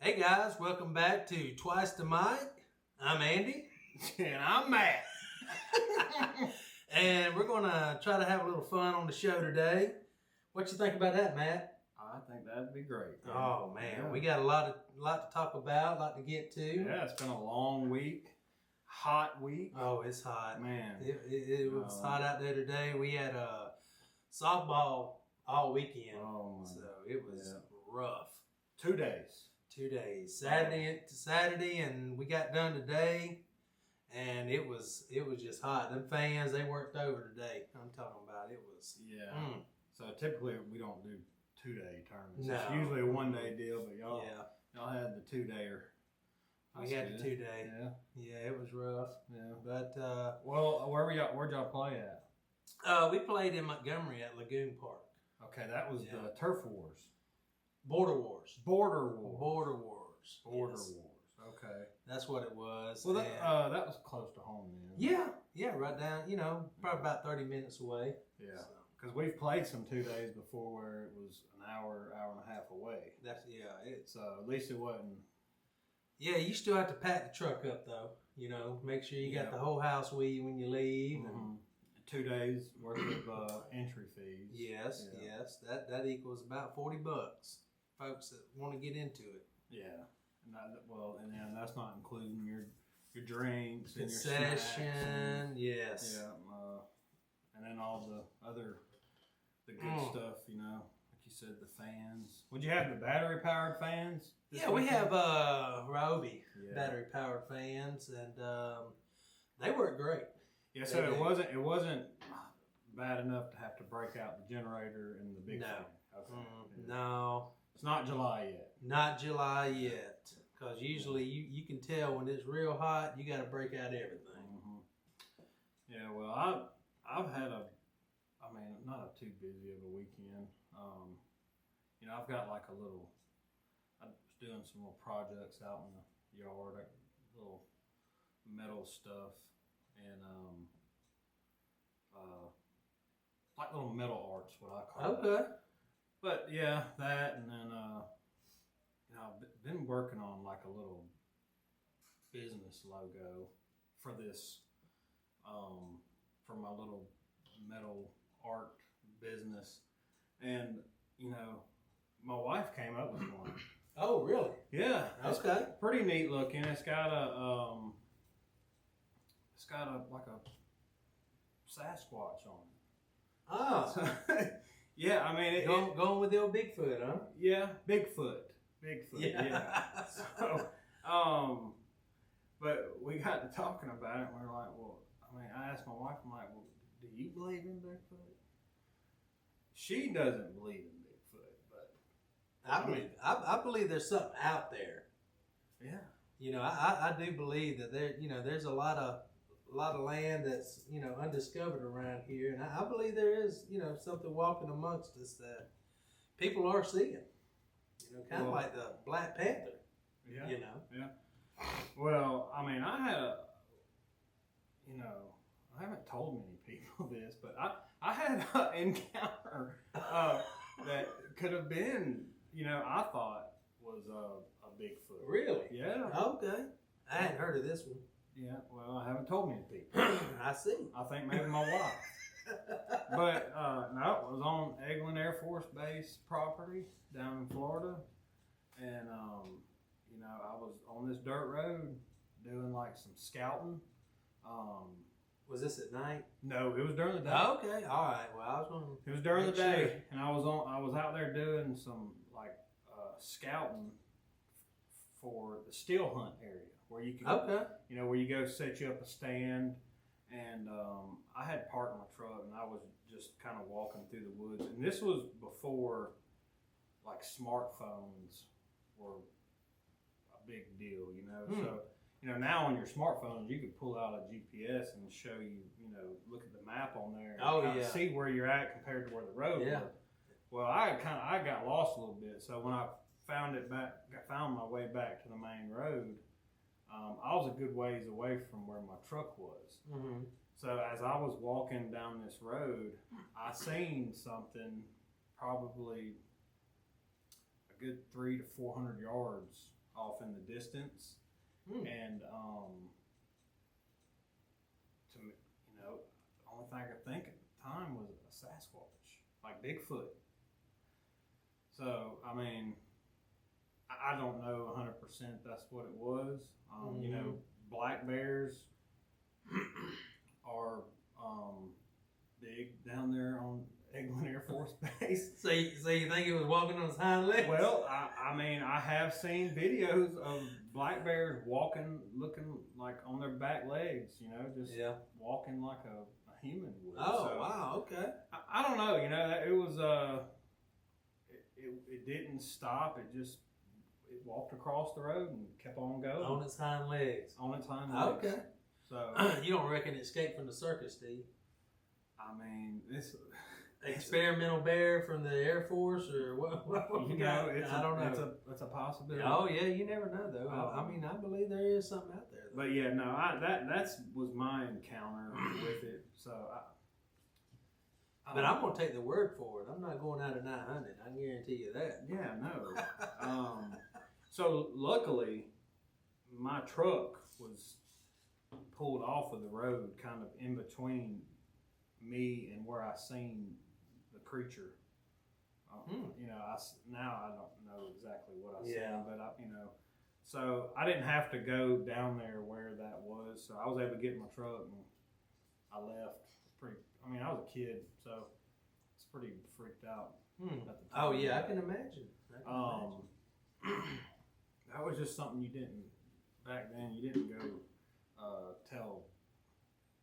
Hey guys, welcome back to Twice the Mic. I'm Andy. And I'm Matt. And we're going to try to have a little fun on the show today. What you think about that, Matt? I think that'd be great. Oh man, we got a lot to talk about, a lot to get to. Yeah, it's been a long week, hot week. Oh, it's hot, Man. It was hot out there today. We had softball all weekend, so it was rough. 2 days. 2 days, Saturday, and we got done today, and it was just hot. Them fans, they worked over today. I'm talking about it was. Yeah. So typically we don't do 2-day tournaments. No. It's usually a 1-day deal, but y'all had the 2-dayer. We had the 2-day. Yeah, it was rough. Yeah. But where'd y'all play at? We played in Montgomery at Lagoon Park. Okay, that was the Turf Wars. Border Wars. Okay. That's what it was. Well, that was close to home then. Yeah, right down, probably about 30 minutes away. Yeah. Because we've played some 2 days before where it was an hour and a half away. It's at least it wasn't. Yeah, you still have to pack the truck up though. Make sure you got the whole house with you when you leave. Mm-hmm. And 2 days worth of entry fees. Yes. That equals about $40. Folks that want to get into it. Yeah. And then that's not including your drinks and your concession. Yes. Yeah. And then all the good stuff, like you said, the fans. Would you have the battery powered fans? Yeah, we have Ryobi battery powered fans, and they work great. Yeah, so it wasn't bad enough to have to break out the generator and the big fan. Okay. No. It's not July yet. Not July yet. Because usually you can tell when it's real hot, you got to break out everything. Mm-hmm. Yeah, well, I've had not a too busy of a weekend. I've got I was doing some little projects out in the yard, little metal stuff, and like little metal arts, what I call it. Okay. But yeah, that, and then I've been working on a little business logo for this, for my little metal art business, and my wife came up with one. Oh, really? Yeah. Okay. Pretty neat looking. It's got a like a Sasquatch on it. Oh. So, yeah, going with the old Bigfoot, huh? Yeah, Bigfoot. Yeah. So, but we got to talking about it, and we were like, I asked my wife, I'm like, well, do you believe in Bigfoot? She doesn't believe in Bigfoot, but I believe there's something out there. Yeah. I do believe that there's a lot of land that's undiscovered around here, and I believe there is something walking amongst us that people are seeing. Kind of like the Black Panther. Yeah. Yeah. Well, I had I haven't told many people this, but I had an encounter that could have been, I thought was a Bigfoot. Really? Yeah. Okay. I hadn't heard of this one. Yeah. Well, I haven't told many people. I see. I think maybe my wife. But no, it was on Eglin Air Force Base property down in Florida, and I was on this dirt road doing some scouting. Was this at night? No, it was during the day. Okay, all right. Well, I was going. It was during the day, and I was out there doing some scouting for the steel hunt area where you can where you go set you up a stand. And I had parked my truck, and I was just kind of walking through the woods. And this was before, smartphones were a big deal, So, now on your smartphones, you could pull out a GPS and show you, look at the map on there. And see where you're at compared to where the road was. Well, I got lost a little bit. So when I found my way back to the main road, I was a good ways away from where my truck was. Mm-hmm. So as I was walking down this road, I seen something probably a good 300 to 400 yards off in the distance, and to me, you know, the only thing I could think at the time was a Sasquatch, like Bigfoot. So I mean, I don't know 100% that's what it was. You know, black bears are big down there on Eglin Air Force Base. So you think it was walking on its hind legs? Well, I mean, I have seen videos of black bears walking, looking like on their back legs, you know, just walking like a human would. Oh, so, wow, okay. I don't know, you know, it was, it didn't stop, it walked across the road and kept on going. On its hind legs. On its hind legs. Okay. So you don't reckon it escaped from the circus, do you? I mean, it's experimental bear from the Air Force or what? You know, I don't know. It's a possibility. Oh yeah, you never know though. I mean, I believe there is something out there. Though. But yeah, no, that was my encounter with it. So but I'm gonna take the word for it. I'm not going out at night hunting. I can guarantee you that. Yeah, no. So luckily, my truck was pulled off of the road, kind of in between me and where I seen the creature. You know, now I don't know exactly what I seen, but you know, so I didn't have to go down there where that was. So I was able to get in my truck and I left. I mean, I was a kid, so it's pretty freaked out at the time. Oh yeah, I can imagine. That was just something you didn't back then. You didn't go tell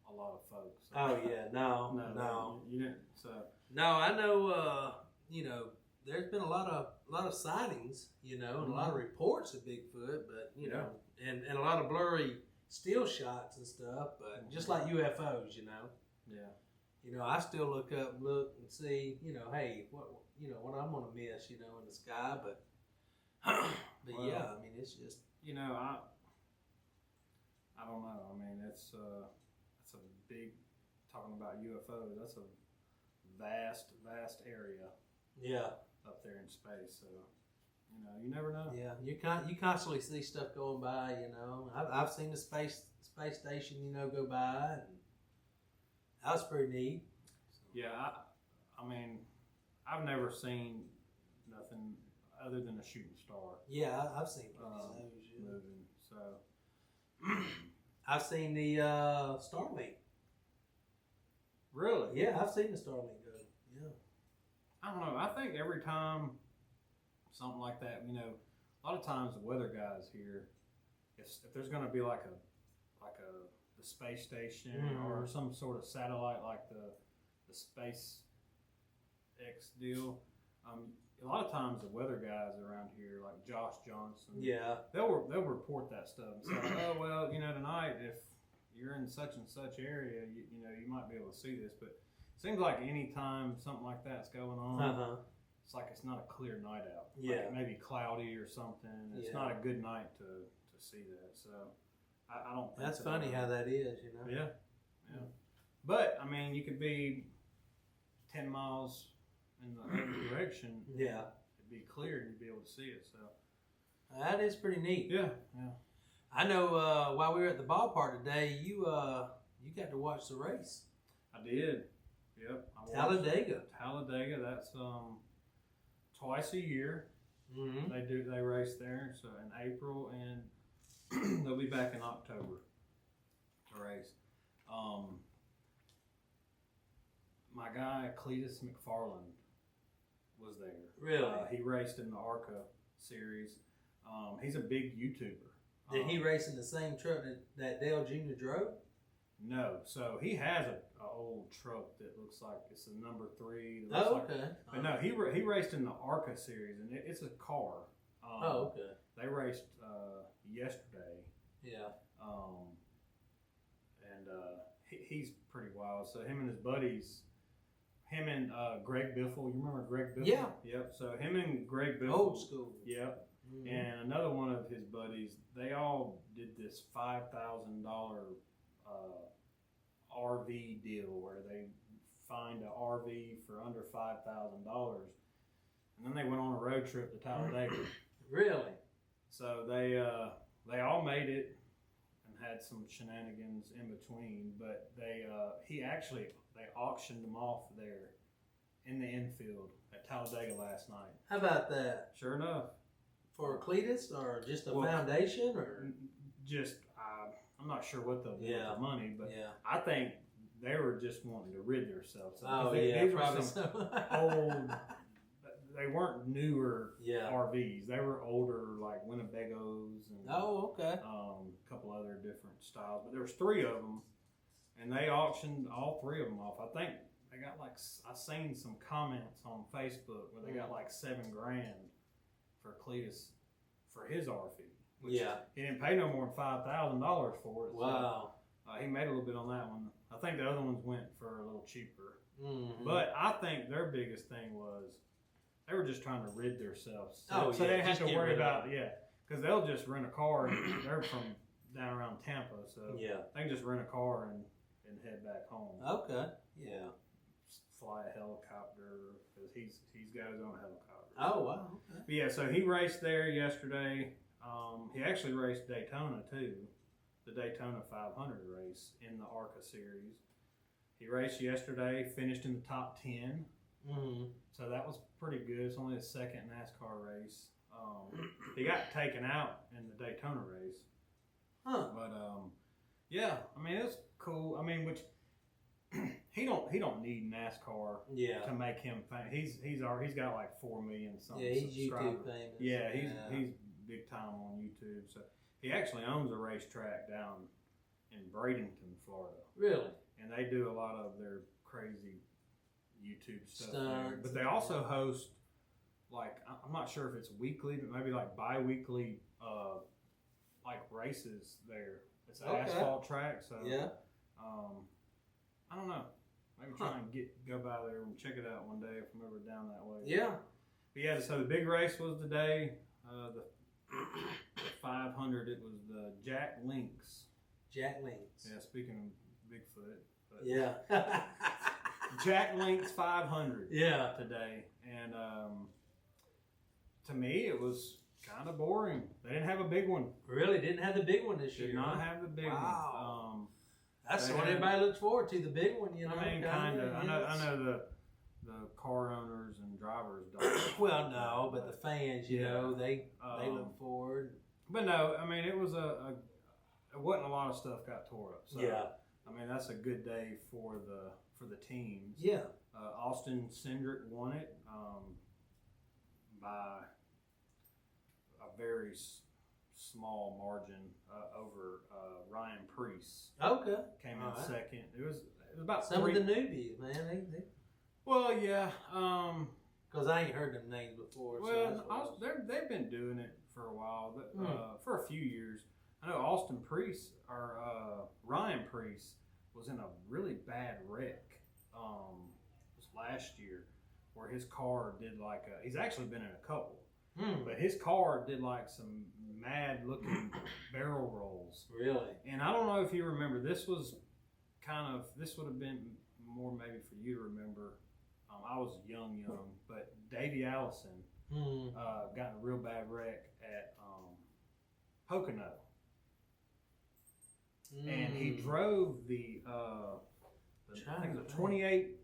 a lot of folks. So. Oh yeah, no. You didn't. So no, I know. You know, there's been a lot of sightings. You know, and a lot of reports of Bigfoot, but you know, and a lot of blurry still shots and stuff. But just like UFOs, you know. Yeah. You know, I still look and see. You know, hey, what I'm gonna miss. You know, in the sky, but. But yeah, I mean, it's just you know, I don't know. I mean, it's a big talking about UFOs. That's a vast area. Yeah, up there in space. So you know, you never know. Yeah, you constantly see stuff going by. You know, I've seen the space station. You know, go by, and that was pretty neat. So. Yeah, I mean, I've never seen nothing other than a shooting star. Yeah, I've seen moving. So I've seen the Starlink. Really? Yeah, I've seen the Starlink go. Yeah. I don't know. I think every time something like that, you know, a lot of times the weather guys here, if there's going to be like the space station or some sort of satellite like the SpaceX deal. A lot of times the weather guys around here, like Josh Johnson, they'll report that stuff and say, oh well, you know, tonight if you're in such and such area, you know, you might be able to see this. But it seems like any time something like that's going on, it's like it's not a clear night out. Yeah, like it may be cloudy or something. It's not a good night to see that. So I don't think that's funny how that is, you know. Yeah. But I mean, you could be 10 miles in the other direction. Yeah, it'd be clear and you'd be able to see it. So that is pretty neat. Yeah. I know. While we were at the ballpark today, you got to watch the race. I did. Yep. Talladega. That's twice a year. Mm-hmm. They race there. So in April and they'll be back in October to race. My guy Cletus McFarland was there. Really? He raced in the ARCA series. He's a big YouTuber. Did he race in the same truck that Dale Jr. drove? No. So he has an old truck that looks like it's a number 3. Okay. But no, he raced in the ARCA series, and it's a car. Okay. They raced yesterday. Yeah. And he's pretty wild. So him and his buddies, him and Greg Biffle. You remember Greg Biffle? Yeah. Yep. So him and Greg Biffle. Old school. Yep. Mm-hmm. And another one of his buddies, they all did this $5,000 RV deal where they find an RV for under $5,000, and then they went on a road trip to Talladega. Really? So they all made it and had some shenanigans in between, but they auctioned them off there in the infield at Talladega last night. How about that? Sure enough. For Cletus or just a foundation or just I'm not sure what they'll do with the money, but I think they were just wanting to rid themselves of it. These were some old. They weren't newer RVs. They were older, like Winnebagos and a couple other different styles. But there was 3 of them, and they auctioned all 3 of them off. I think they got like I seen some comments on Facebook where they got like $7,000 for Cletus for his RV. Which he didn't pay no more than $5,000 for it. Wow. So, he made a little bit on that one. I think the other ones went for a little cheaper. Mm-hmm. But I think their biggest thing was they were just trying to rid themselves. So they didn't have to worry about because they'll just rent a car. And they're from down around Tampa, so they can just rent a car and head back home. Okay. Yeah. Fly a helicopter because he's got his own helicopter. Oh wow. Okay. But yeah, so he raced there yesterday. He actually raced Daytona too, the Daytona 500 race in the ARCA series. He raced yesterday, finished in the top 10. Mm-hmm. So that was pretty good. It's only his second NASCAR race. He got taken out in the Daytona race. Huh. But yeah, I mean it's cool. I mean, which he don't need NASCAR to make him famous. He's got like 4 million something. Yeah, he's subscribers. YouTube famous. Yeah, he's big time on YouTube. So he actually owns a racetrack down in Bradenton, Florida. Really? And they do a lot of their crazy YouTube stuff there. But they also host, like, I'm not sure if it's weekly, but maybe like bi-weekly like races there. It's an asphalt track, so I don't know. Maybe try and go by there and check it out one day if I'm ever down that way. Yeah. But yeah, so the big race was today. The 500, it was the Jack Links. Jack Links. Yeah, speaking of Bigfoot. But yeah. Jack Links 500. Yeah. Today. And to me, it was kind of boring. They didn't have a big one. Really? Didn't have the big one this year? Did not have the big one. That's what everybody looks forward to, the big one, you know. I mean, kind of. I know the car owners and drivers don't. Well, no, but the fans, you know, they look forward. But no, I mean, it was it wasn't a lot of stuff got tore up. So, I mean, that's a good day for the teams. Yeah. Austin Cindric won it by a very small margin over Ryan Preece. Okay. Came in second. It was about some of the newbies, man. They well, yeah. Because I ain't heard them names before. Well, they've been doing it for a while, for a few years. I know Austin Preece or Ryan Preece was in a really bad wreck. It was last year where his car did like he's actually been in a couple. But his car did like some mad looking barrel rolls. Really? And I don't know if you remember, this would have been more maybe for you to remember. I was young, but Davey Allison got in a real bad wreck at Pocono. And he drove I think it was a 28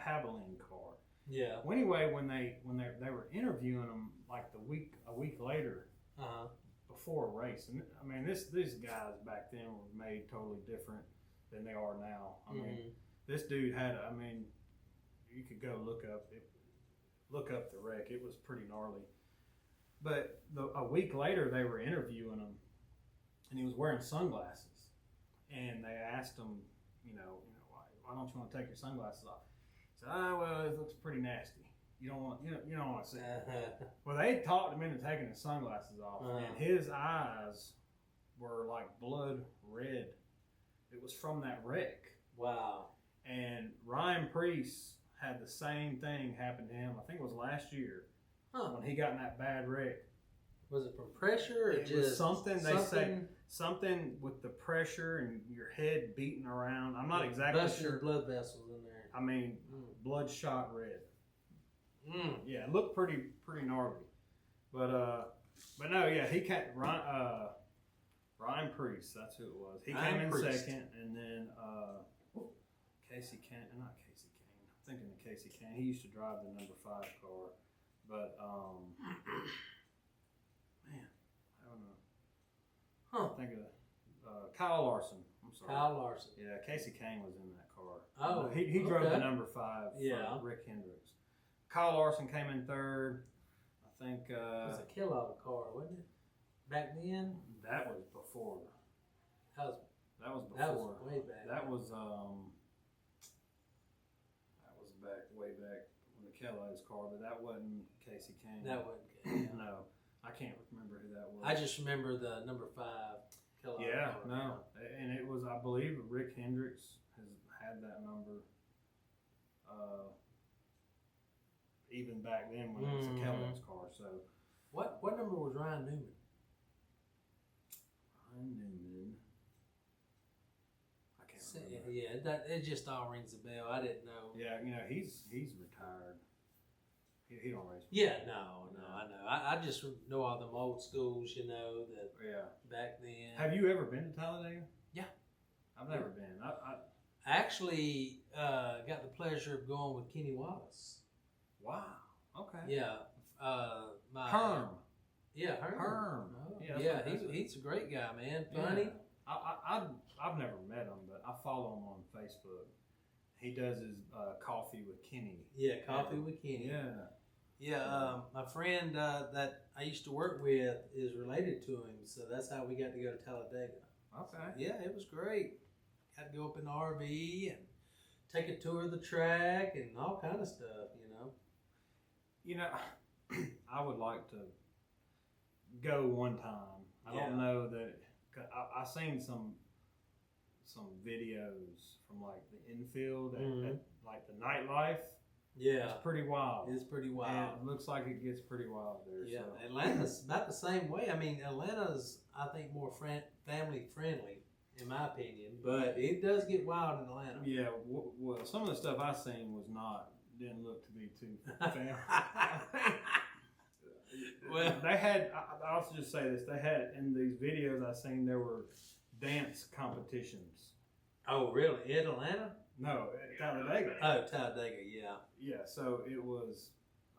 Havoline car. Yeah. Well, anyway, when they were interviewing him like a week later, before a race, and I mean these guys back then were made totally different than they are now. I mean, this dude had. I mean, you could go look up the wreck. It was pretty gnarly. But a week later, they were interviewing him, and he was wearing sunglasses, and they asked him, why don't you want to take your sunglasses off? He said, well, it looks pretty nasty. You don't want to see it. Well, they talked him into taking his sunglasses off, and his eyes were like blood red. It was from that wreck. Wow. And Ryan Preece had the same thing happen to him. I think it was last year when he got in that bad wreck. Was it from pressure or it just was something? They say something with the pressure and your head beating around. I'm not exactly sure. Blood vessels in there. I mean, bloodshot red. Yeah, it looked pretty gnarly. But But no, yeah, he came. Ryan Priest, that's who it was. He came in second, and then Casey Kane. Not Casey Kane. I'm thinking of Casey Kane. He used to drive the number 5 car, but man, I don't know. I'm thinking of Kyle Larson. I'm sorry. Kyle Larson. Yeah, Casey Kane was in that car. Oh, he drove the number 5 yeah. for Rick Hendricks. Kyle Larson came in third. I think it was a kill-out car, wasn't it? Back then? That was before. That was way back. That was way back when the Kellogg's car, but that wasn't Casey Kane. That wasn't Casey. No, I can't remember who that was. I just remember the number 5 Kellogg car. No, and it was, I believe, Rick Hendricks has had that number. Even back then when it was a Kellogg's car. So, what number was Ryan Newman? Ryan Newman. I can't remember. Yeah, it just all rings a bell. I didn't know. Yeah, he's retired. He don't race. Yeah, no, I know. I just know all them old schools, that back then. Have you ever been to Talladega? Yeah. I've never been. I actually got the pleasure of going with Kenny Wallace. Wow. Okay. Yeah. Herm. Yeah, Herm. Oh, yeah, he's a great guy, man. Funny. Yeah. I've never met him, but I follow him on Facebook. He does his coffee with Kenny. Yeah, coffee with Kenny. Yeah. Yeah, my friend that I used to work with is related to him, so that's how we got to go to Talladega. Okay. Yeah, it was great. Got to go up in the RV and take a tour of the track and all kind of stuff, I would like to go one time. I don't know that. I seen some videos from like the infield and like the nightlife. Yeah, it's pretty wild. It's pretty wild. And it looks like it gets pretty wild there. Yeah, so. Atlanta's about the same way. I mean, Atlanta's I think more family friendly in my opinion, but it does get wild in Atlanta. Yeah, well, some of the stuff I seen didn't look to be too family. Well, they had. I'll also just say this: they had in these videos I seen there were dance competitions. Oh, really? In Atlanta? No, at Talladega. Oh, Talladega, yeah. Yeah, so it was.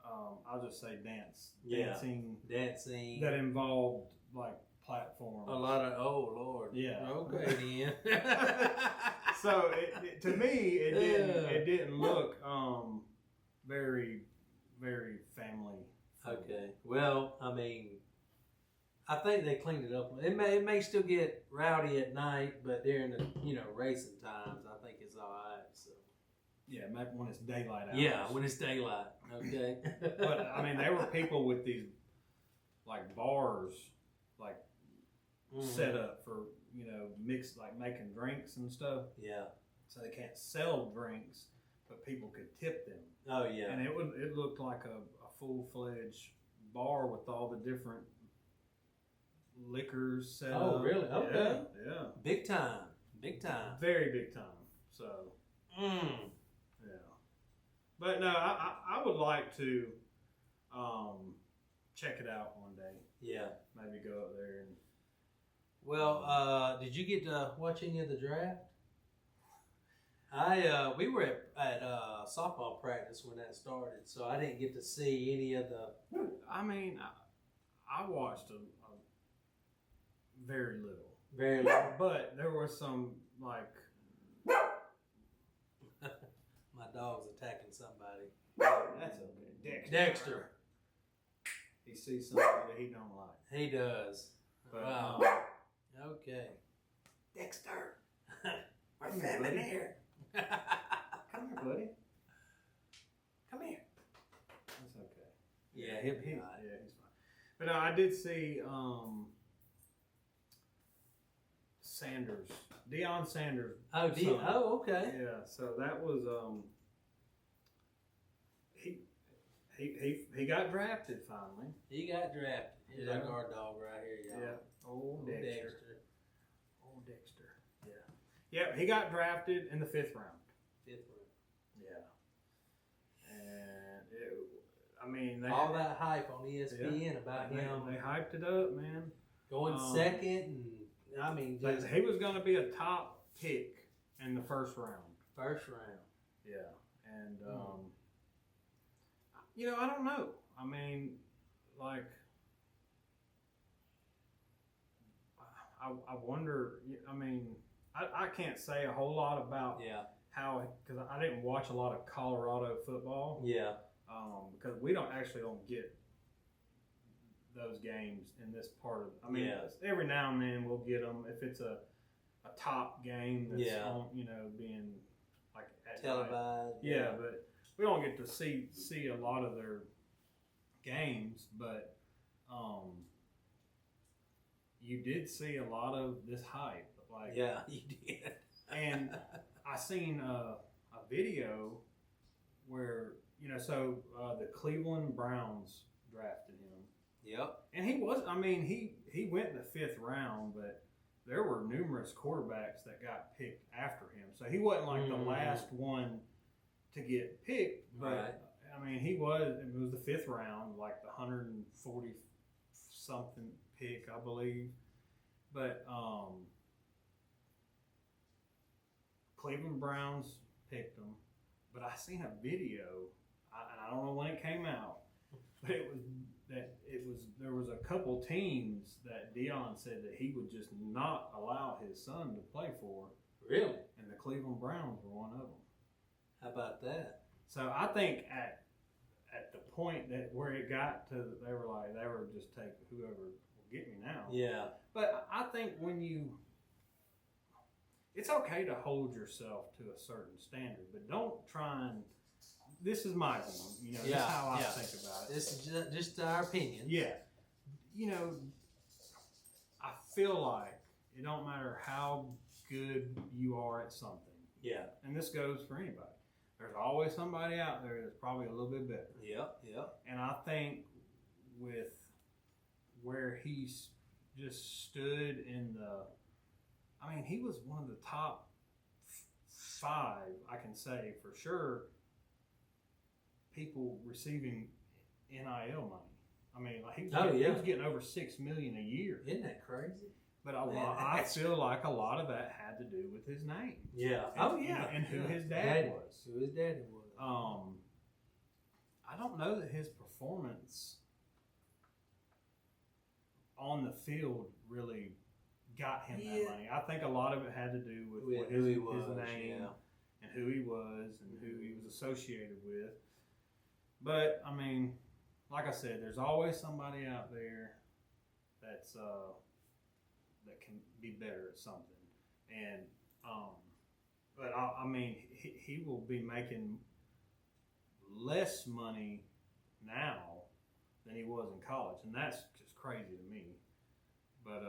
I'll just say dancing that involved like platforms. A lot of Lord. Yeah. Okay then. So to me, it didn't look very, very family. Okay. Well, I mean, I think they cleaned it up. It may still get rowdy at night, but during the racing times, I think it's all right. So. Yeah, maybe when it's daylight hours. Yeah, when it's daylight. Okay. But I mean, there were people with these like bars, like set up for mix like making drinks and stuff. Yeah. So they can't sell drinks, but people could tip them. Oh yeah. And it looked like a full-fledged bar with all the different liquors set up. Oh really? Okay. Yeah. Big time. Very big time. So. Yeah. But no, I would like to check it out one day. Yeah. Maybe go up there and. Well, did you get to watch any of the draft? We were at softball practice when that started, so I didn't get to see any of the. I mean, I watched a very little. Very little. But there was some like. My dog's attacking somebody. That's okay. Dexter. He sees something that he don't like. He does. But, wow. Okay. Dexter. We're filming here. Come here, buddy. Come here. That's okay. Yeah, he's fine. Yeah, he's fine. But I did see Sanders, Deion Sanders. Oh, oh, okay. Yeah, so that was he got drafted finally. He got drafted. Here's our guard dog right here, y'all. Yeah, old Dexter. Old Dexter. Yeah. Yeah, he got drafted in the 5th round. 5th round. Yeah. And I mean, all that hype on ESPN about him. They hyped it up, man. Going second, and I mean, just he was going to be a top pick in the first round. First round. Yeah, and you know, I don't know. I mean, like, I wonder. I mean, I can't say a whole lot about how, because I didn't watch a lot of Colorado football. Yeah. Because we don't get those games in this part of. I mean, every now and then we'll get them if it's a top game that's on, you know, being like at televised. Yeah, but we don't get to see a lot of their games. But you did see a lot of this hype. Like, yeah, you did. And I seen a video where, you know, so the Cleveland Browns drafted him. Yep. And he went in the 5th round, but there were numerous quarterbacks that got picked after him. So he wasn't like the last one to get picked. But, I mean, it was the 5th round, like the 140-something pick, I believe. But Cleveland Browns picked him. But I seen a video, and I don't know when it came out, but there was a couple teams that Dion said that he would just not allow his son to play for. Really? And the Cleveland Browns were one of them. How about that? So I think at the point that where it got to, they were just take whoever will get me now. Yeah. But I think it's okay to hold yourself to a certain standard, but don't try and. This is my opinion. You know, this is how I think about it. This is just our opinion. Yeah. You know, I feel like it don't matter how good you are at something. Yeah. And this goes for anybody. There's always somebody out there that's probably a little bit better. Yep. And I think with where he's just stood in I mean, he was one of the top 5, I can say for sure, people receiving NIL money. I mean, like he was getting over $6 million a year. Isn't that crazy? But I feel like a lot of that had to do with his name. Yeah. And who his dad was. Who his daddy was. I don't know that his performance on the field really got him that money. I think a lot of it had to do with his name and who he was and who he was associated with. But I mean, like I said, there's always somebody out there that's that can be better at something. And but I mean, he will be making less money now than he was in college, and that's just crazy to me. But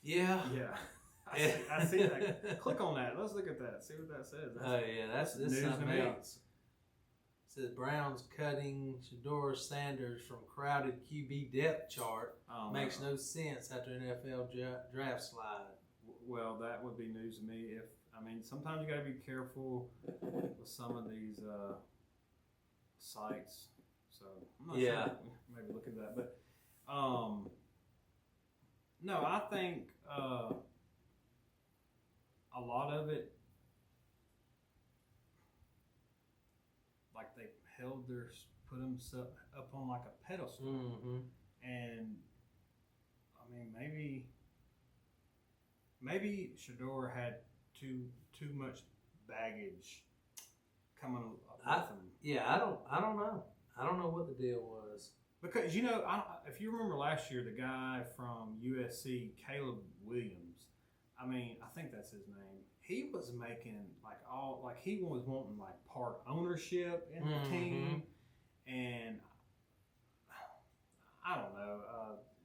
yeah. I see that. Click on that. Let's look at that. See what that says. That's news something to me. else. It says Browns cutting Shedeur Sanders from crowded QB depth chart makes no sense after NFL draft slide. Well, that would be news to me. Sometimes you got to be careful with some of these sites. So I'm not sure. Maybe look at that, but no, I think a lot of it, like they put themselves up on like a pedestal, and I mean maybe Shedeur had too much baggage coming up with him. Yeah, I don't know. I don't know what the deal was. Because, you know, if you remember last year, the guy from USC, Caleb Williams, I think that's his name. He was making he was wanting like part ownership in the team, and I don't know,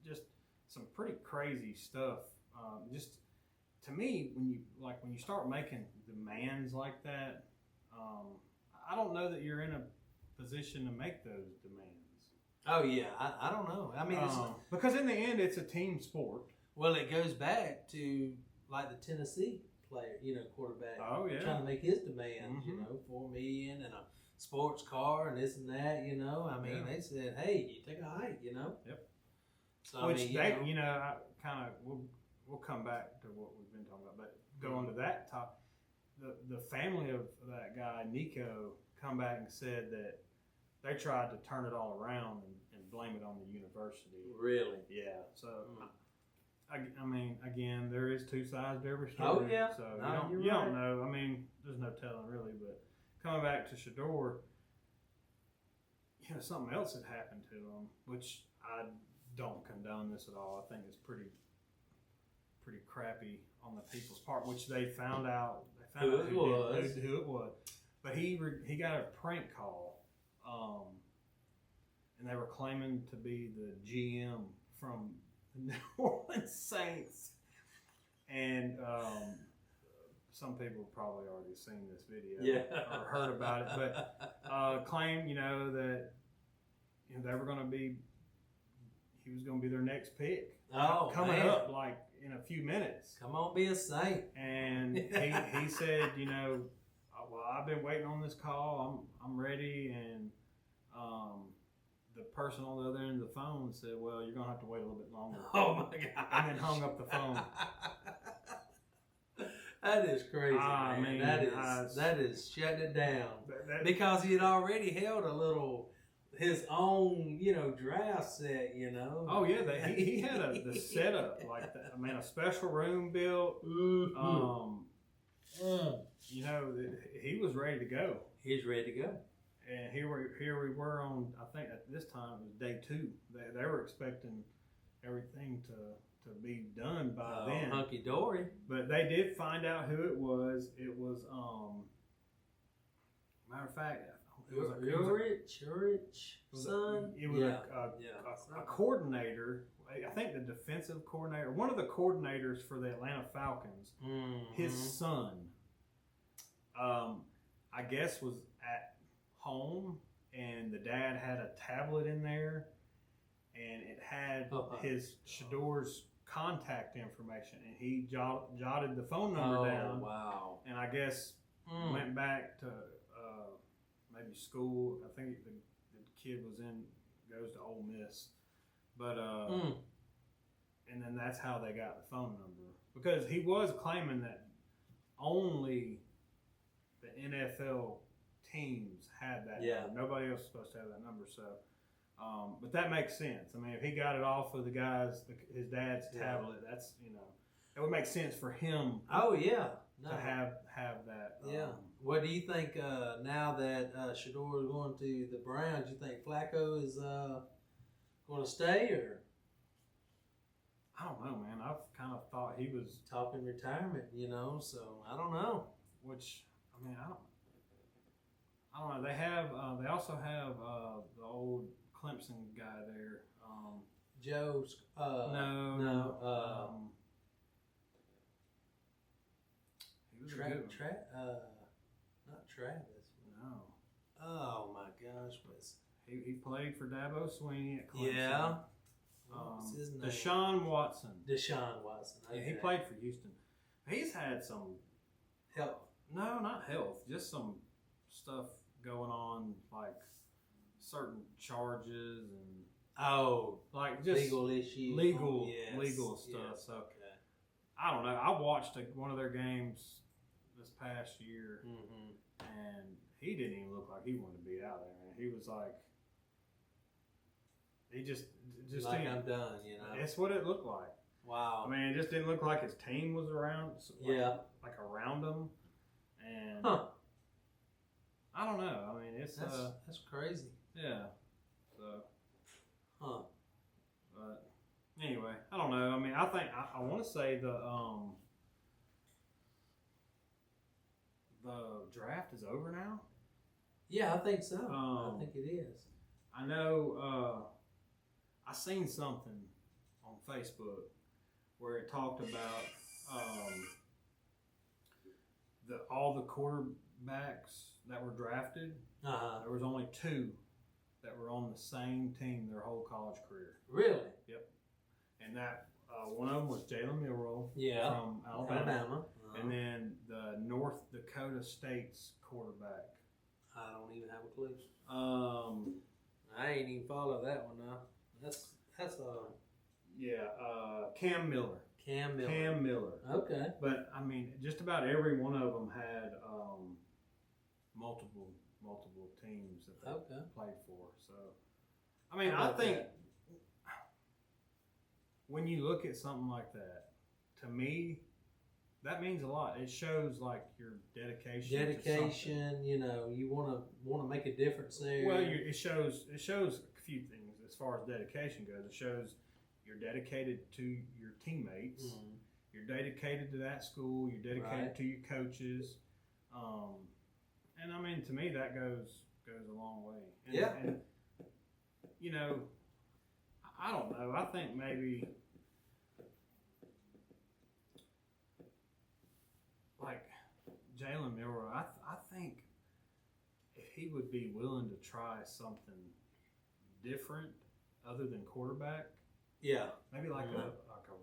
just some pretty crazy stuff. Just to me, when you start making demands like that, I don't know that you're in a position to make those demands. Oh yeah, I don't know. I mean, because in the end, it's a team sport. Well, it goes back to like the Tennessee player, quarterback. Oh yeah. Trying to make his demands, $4 million and a sports car and this and that, I mean, they said, hey, you take a hike, Yep. So, Which I we'll come back to what we've been talking about, but going to that top, the family of that guy, Nico, come back and said that they tried to turn it all around and blame it on the university. Really? Yeah. So, I mean, again, there is two sides to every story. Oh, yeah. So No, you don't know. I mean, there's no telling really, but coming back to Shador, something else had happened to him, which I don't condone this at all. I think it's pretty crappy on the people's part, which they found out. Who it was. But he got a prank call, and they were claiming to be the GM from the New Orleans Saints, and some people have probably already seen this video or heard about it, but claimed that they were going to be. He was going to be their next pick. Coming up like in a few minutes. Come on, be a Saint. And he said, well, I've been waiting on this call. I'm ready. And the person on the other end of the phone said, well, you're going to have to wait a little bit longer. Oh my God. And then hung up the phone. That is crazy, man. I mean, that is shutting it down. Because he had already held his own, draft set, Oh yeah, he had the setup like that. I mean, a special room built. He was ready to go. He's ready to go. And here we were on. I think at this time it was day 2. They were expecting everything to be done by then. Hunky dory. But they did find out who it was. It was matter of fact. Rich son. It was a coordinator. I think the defensive coordinator, one of the coordinators for the Atlanta Falcons, his son, I guess was at home, and the dad had a tablet in there, and it had his Shador's contact information, and he jotted the phone number down. Wow! And I guess went back to. Maybe school. I think the kid goes to Ole Miss, but and then that's how they got the phone number, because he was claiming that only the NFL teams had that number. Nobody else was supposed to have that number. So, but that makes sense. I mean, if he got it off of his dad's tablet, that's it would make sense for him. Oh yeah. To have that. What do you think now that Shador is going to the Browns? You think Flacco is going to stay, or? I don't know, man. I've kind of thought he was talking retirement, so I don't know. Which, I mean, I don't know. They also have the old Clemson guy there. Joe's. No. Not Travis. No. Oh my gosh, he played for Dabo Swinney at Clemson. Yeah. What's his name? Deshaun Watson. Okay. He played for Houston. He's had some health. No, not health. Just some stuff going on, like certain charges and like just legal issues, legal stuff. Yes. So I don't know. I watched one of their games this past year, and he didn't even look like he wanted to be out there. Man, he was like, he just like I'm done. That's what it looked like. Wow. I mean, it just didn't look like his team was around. Like around him, and I don't know. I mean, that's crazy. Yeah. So. But anyway, I don't know. I mean, I think I want to say the draft is over now. Yeah, I think so. I think it is. I know. I seen something on Facebook where it talked about all the quarterbacks that were drafted. There was only 2 that were on the same team their whole college career. Really? Yep. And that one of them was Jalen Milroe from Alabama. and then the North Dakota State's quarterback. I don't even have a clue. I ain't even follow that one now. That's Cam Miller. Cam Miller. Cam Miller. Okay. But I mean, just about every one of them had multiple teams that they played for. So, I mean, I think when you look at something like that, to me, that means a lot. It shows like your dedication. Dedication, you know, you want to make a difference there. Well, it shows a few things as far as dedication goes. It shows you're dedicated to your teammates. Mm-hmm. You're dedicated to that school. You're dedicated to your coaches. And I mean, to me, that goes a long way. And, you know, I don't know. I think maybe like Jalen Milroe, I think if he would be willing to try something different other than quarterback, maybe like a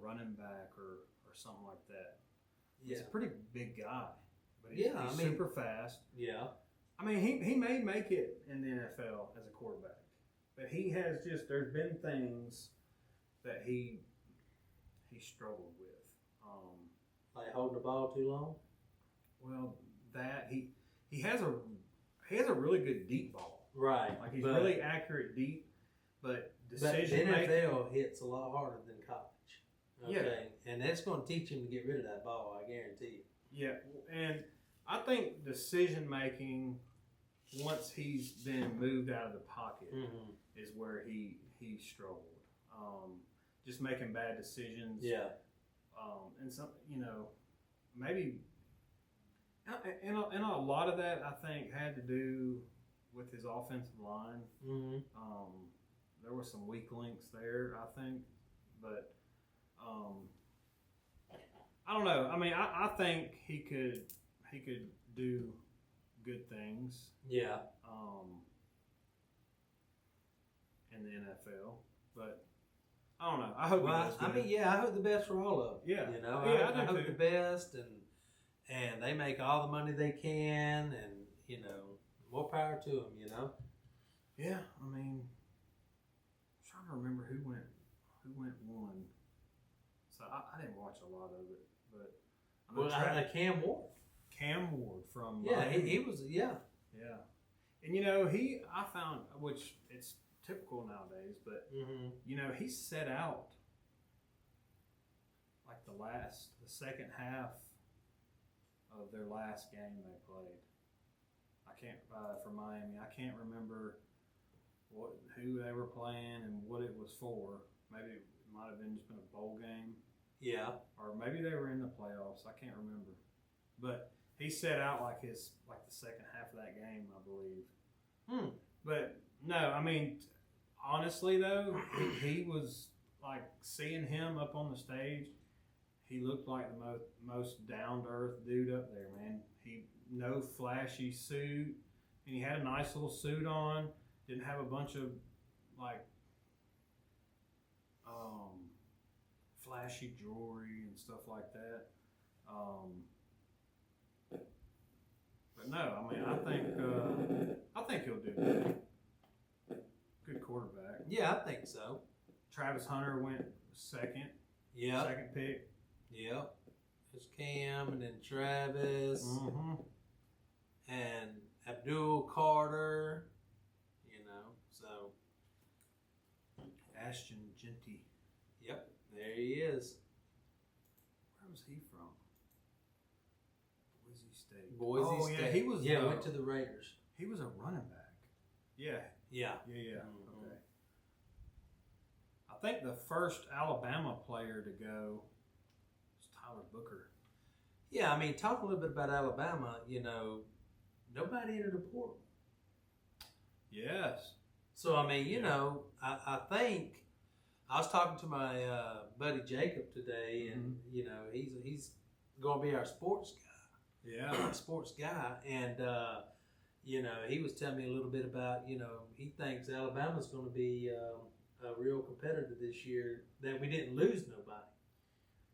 running back or something like that. He's a pretty big guy, but he's super fast. Yeah, I mean he may make it in the NFL as a quarterback, but he has there's been things that he struggled with. Like holding the ball too long. Well, that he has a really good deep ball. Right. Like he's really accurate deep, but decision making. NFL hits a lot harder than college. Okay. Yeah. And that's going to teach him to get rid of that ball, I guarantee you. Yeah. And I think decision making, once he's been moved out of the pocket, is where he struggled. Just making bad decisions. Yeah. And some, you know, maybe. And a lot of that, I think, had to do with his offensive line. Mm-hmm. There were some weak links there, I think. But I don't know. I mean, I think he could do good things. Yeah. In the NFL, but I don't know. I hope. Well, I mean, I hope the best for all of them. Yeah. You know, I hope the best and they make all the money they can, and you know, more power to them. You know. Yeah, I mean, I'm trying to remember who went one. So I didn't watch a lot of it, but Cam Ward. Cam Ward from he was yeah, and you know I found, which it's typical nowadays, but you know he set out like the second half of their last game they played. I can't for Miami. I can't remember who they were playing and what it was for. Maybe it might have just been a bowl game. Yeah. Or maybe they were in the playoffs. I can't remember. But he set out like the second half of that game, I believe. But no, I mean, honestly though, he was like, seeing him up on the stage, he looked like the most down-to-earth dude up there, man. No flashy suit, and he had a nice little suit on. Didn't have a bunch of like flashy jewelry and stuff like that. But no, I mean, I think he'll do good. Good quarterback. Yeah, I think so. Travis Hunter went second. Yeah. Second pick. Yep. There's Cam and then Travis. Mm-hmm. And Abdul Carter. You know, so. Ashton Genty. Yep. There he is. Where was he from? Boise State. Boise State. Yeah, he was. Went to the Raiders. He was a running back. Yeah. Yeah. Mm-hmm. Okay. I think the first Alabama player to go was Tyler Booker. Yeah, I mean, talk a little bit about Alabama. You know, nobody entered the portal. Yes. So I mean, you know, I think I was talking to my buddy Jacob today, and you know, he's going to be our sports guy. Yeah, sports guy, and you know, he was telling me a little bit about, you know, he thinks Alabama's going to be a real competitor this year. That we didn't lose nobody.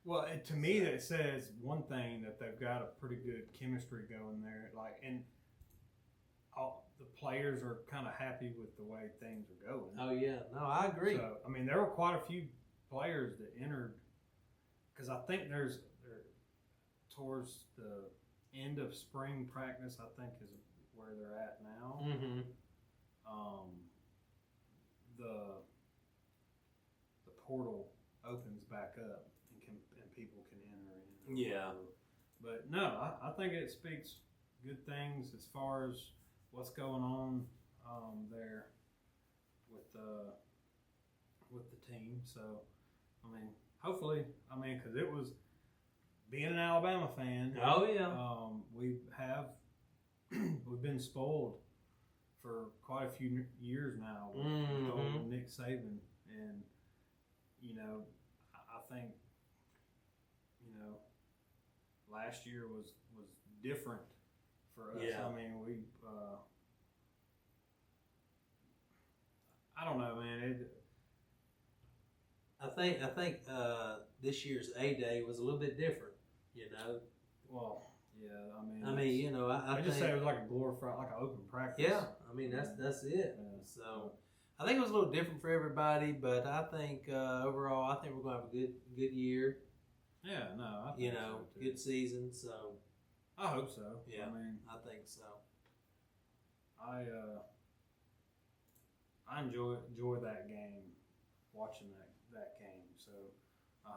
Well, to me, that says one thing, that they've got a pretty good chemistry going there. Like, and all the players are kind of happy with the way things are going. Oh yeah, no, I agree. So, I mean, there were quite a few players that entered, because I think they're towards the end of spring practice, I think, is where they're at now. Mm-hmm. The portal opens back up and people can enter in. Yeah. But no, I think it speaks good things as far as what's going on there with the team. So, I mean, hopefully, because it was being an Alabama fan. Oh yeah. We've been spoiled for quite a few years now with old Nick Saban, and I think last year was different for us. Yeah. I mean, we I don't know, man. I think this year's A-Day was a little bit different. Well, yeah. I I just think, say it was like a glorified, like an open practice. yeah. I mean, that's it. Yeah. So I think it was a little different for everybody, but I think overall, I think we're gonna have a good year. Yeah, no, I think so too. Good season. So I hope so. yeah, I think so. I enjoy that game, watching that game. So I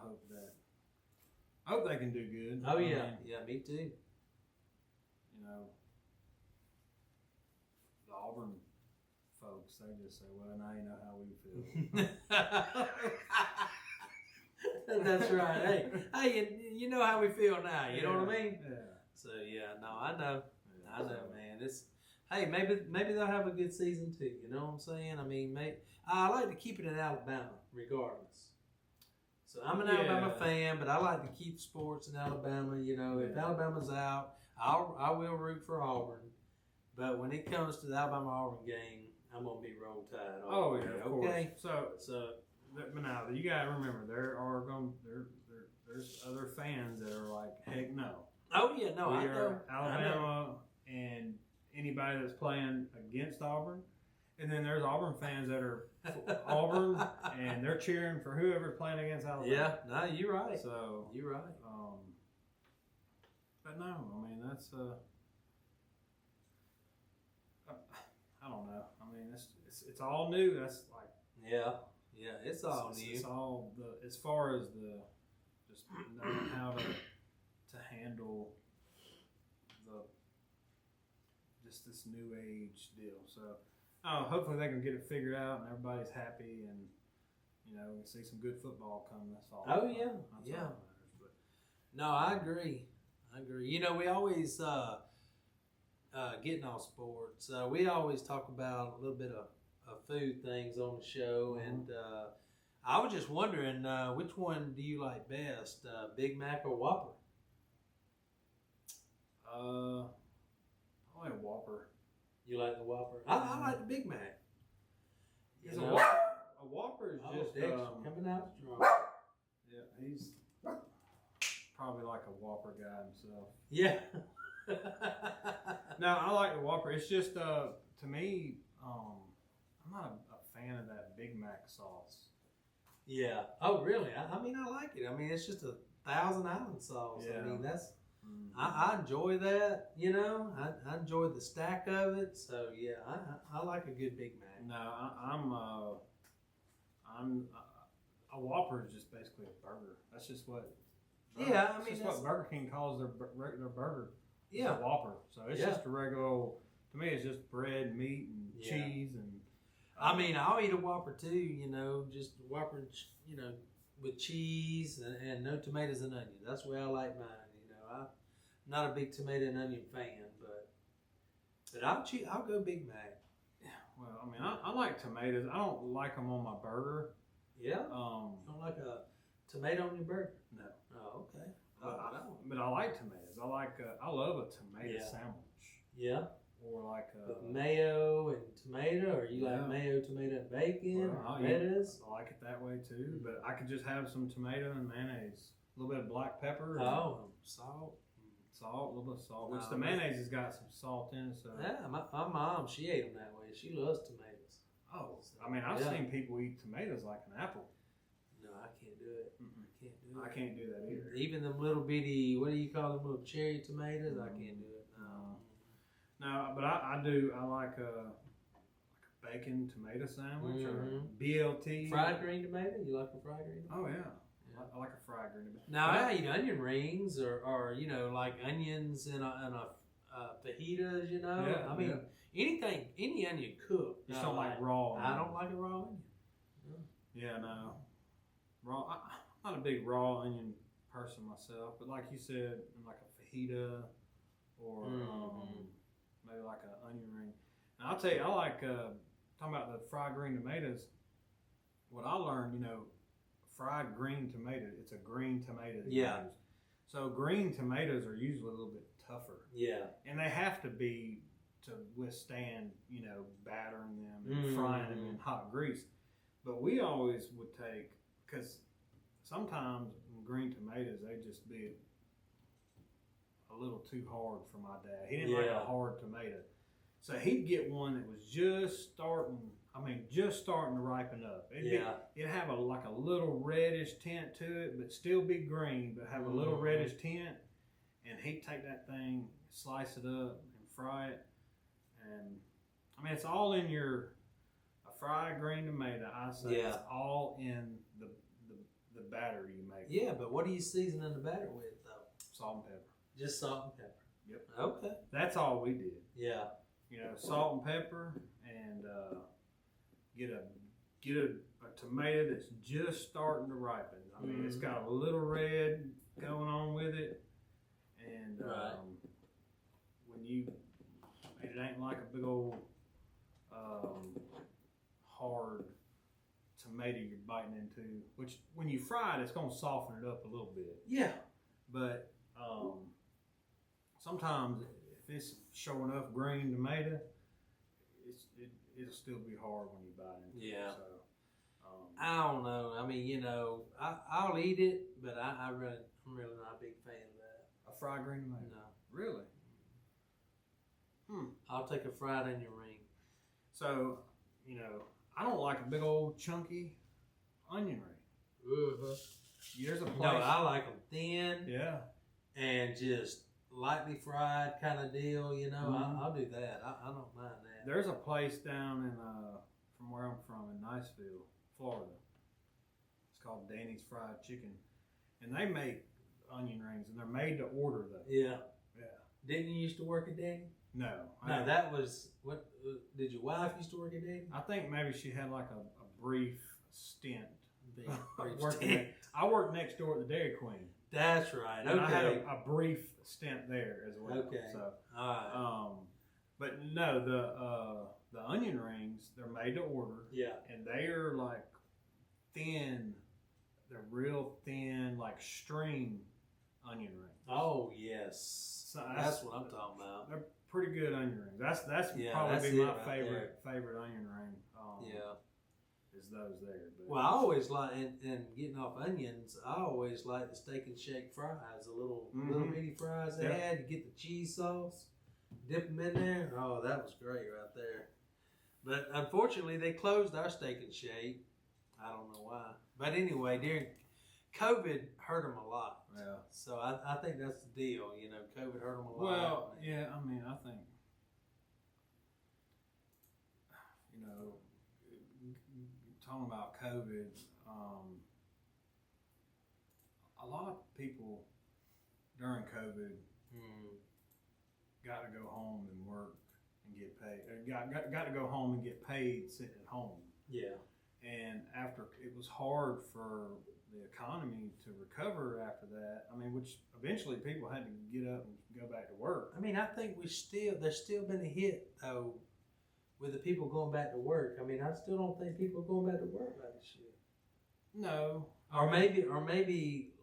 hope they can do good. Oh yeah, yeah, me too. The Auburn folks, they just say, "Well, now you know how we feel." That's right. Hey, you know how we feel now. You know what I mean? Yeah. So yeah, no, I know, Yeah, man. Maybe they'll have a good season too. You know what I'm saying? I mean, I like to keep it in Alabama, regardless. So I'm an Alabama fan, but I like to keep sports in Alabama. If Alabama's out, I will root for Auburn. But when it comes to the Alabama-Auburn game, I'm gonna be Roll Tide. Oh yeah, of okay. Course. So, but now you gotta remember there's other fans that are like, heck no. Oh yeah, no, we I know. are Alabama and anybody that's playing against Auburn, and then there's Auburn fans that are Auburn and they're cheering for whoever's playing against Alabama. Yeah, no, you're right. So you're right. But no, I mean that's I don't know. I mean it's all new. That's like it's all new. It's all as far as just knowing how to handle just this new age deal. So hopefully they can get it figured out and everybody's happy and we see some good football come this fall. Oh yeah, That's all that matters, but. No, I agree. We always getting off sports. We always talk about a little bit of food things on the show, and I was just wondering, which one do you like best, Big Mac or Whopper? I like a Whopper. You like the Whopper? I like the Big Mac. A Whopper is just coming out strong. Yeah, he's probably like a Whopper guy himself. Yeah. No, I like the Whopper. It's just to me, I'm not a fan of that Big Mac sauce. Yeah. Oh, really? I mean, I like it. I mean, it's just a Thousand Island sauce. Yeah. I mean, that's. I enjoy that. I enjoy the stack of it. So yeah, I like a good Big Mac. No, I'm a Whopper is just basically a burger. That's just what. That's what Burger King calls their burger. Yeah, it's a Whopper. So it's just a regular. To me, it's just bread, meat, and cheese, and. I mean, I'll eat a Whopper too. Just a Whopper, with cheese and no tomatoes and onions. That's the way I like mine. I'm not a big tomato and onion fan, but I'll go Big Mac. Yeah. Well, I mean, I like tomatoes. I don't like them on my burger. Yeah. You don't like a tomato on your burger? No. Oh, okay. But I like tomatoes. I love a tomato sandwich. Yeah. Or like with mayo and tomato, or you like mayo, tomato, and bacon, or lettuce? I like it that way too, but I could just have some tomato and mayonnaise a little bit of black pepper. Salt. Salt, a little bit of salt. Which the mayonnaise has got some salt in it. So. Yeah, my mom, she ate them that way. She loves tomatoes. Oh, I mean, I've seen people eat tomatoes like an apple. No, I can't do it. Mm-mm. I can't do it. I can't do that either. Even them little bitty, what do you call them, little cherry tomatoes? I can't do it. No. No, but I do. I like a bacon tomato sandwich or BLT. Fried green tomato? You like a fried green tomato? Oh, yeah. I like a fried green tomato. Now, I eat onion rings or you know, like onions and a fajitas, you know? Yeah, I mean, any onion cooked. You just don't like raw onion. I don't like a raw onion. Yeah, no. Raw. I'm not a big raw onion person myself, but like you said, like a fajita or maybe like an onion ring. And I'll tell you, I like talking about the fried green tomatoes. What I learned, you know, fried green tomato. It's a green tomato. That you use. So green tomatoes are usually a little bit tougher. Yeah. And they have to be to withstand, you know, battering them and frying them in hot grease. But we always would take, because sometimes green tomatoes, they just be a little too hard for my dad. He didn't like a hard tomato. So he'd get one that was just starting to ripen up. It'd have a little reddish tint to it, but still be green, but have a little reddish tint. And he'd take that thing, slice it up, and fry it. And I mean, it's all in a fried green tomato. I say it's all in the batter you make. Yeah, but what are you seasoning the batter with, though? Salt and pepper. Just salt and pepper. Yep. Okay. That's all we did. Yeah. You know, salt and pepper, and get a tomato that's just starting to ripen. I mean, it's got a little red going on with it, and it ain't like a big old hard tomato you're biting into. Which when you fry it, it's gonna soften it up a little bit. Yeah. But sometimes if it's showing up green tomato, it'll still be hard when you bite into it. Yeah. So, I don't know. I mean, you know, I'll eat it, but I'm really not a big fan of that. A fried green tomato? No. Really? I'll take a fried onion ring. So, you know, I don't like a big old chunky onion ring. There's a place. No, I like them thin. Yeah. And just lightly fried kind of deal, you know. I'll do that. I don't mind that. There's a place down in from where I'm from in Niceville, Florida. It's called Danny's Fried Chicken, and they make onion rings, and they're made to order though. Yeah. Yeah. Didn't you used to work at Danny? No. No, that was what. Did your wife used to work at Danny? I think maybe she had like a brief stint. Stint. I worked next door at the Dairy Queen. That's right. And I had a brief stint there as well. Okay. So, all right. But no, the onion rings, they're made to order. Yeah. And they are like thin. They're real thin, like string onion rings. Oh yes. So that's what I'm talking about. They're pretty good onion rings. That's probably my favorite onion ring. Is those there? But well, I always like, and getting off onions, I always like the steak and shake fries, the little bitty fries they had. You get the cheese sauce, dip them in there. Oh, that was great right there. But unfortunately, they closed our steak and shake. I don't know why. But anyway, during COVID, hurt them a lot. Yeah. So I think that's the deal. You know, COVID hurt them a lot. Well, yeah. I mean, I think, you know, talking about COVID, a lot of people during COVID got to go home and work and get paid. Got to go home and get paid sitting at home. Yeah. And after it was hard for the economy to recover after that. I mean, which eventually people had to get up and go back to work. I mean, I think there's still been a hit though with the people going back to work. I mean, I still don't think people are going back to work like this year. No. Or maybe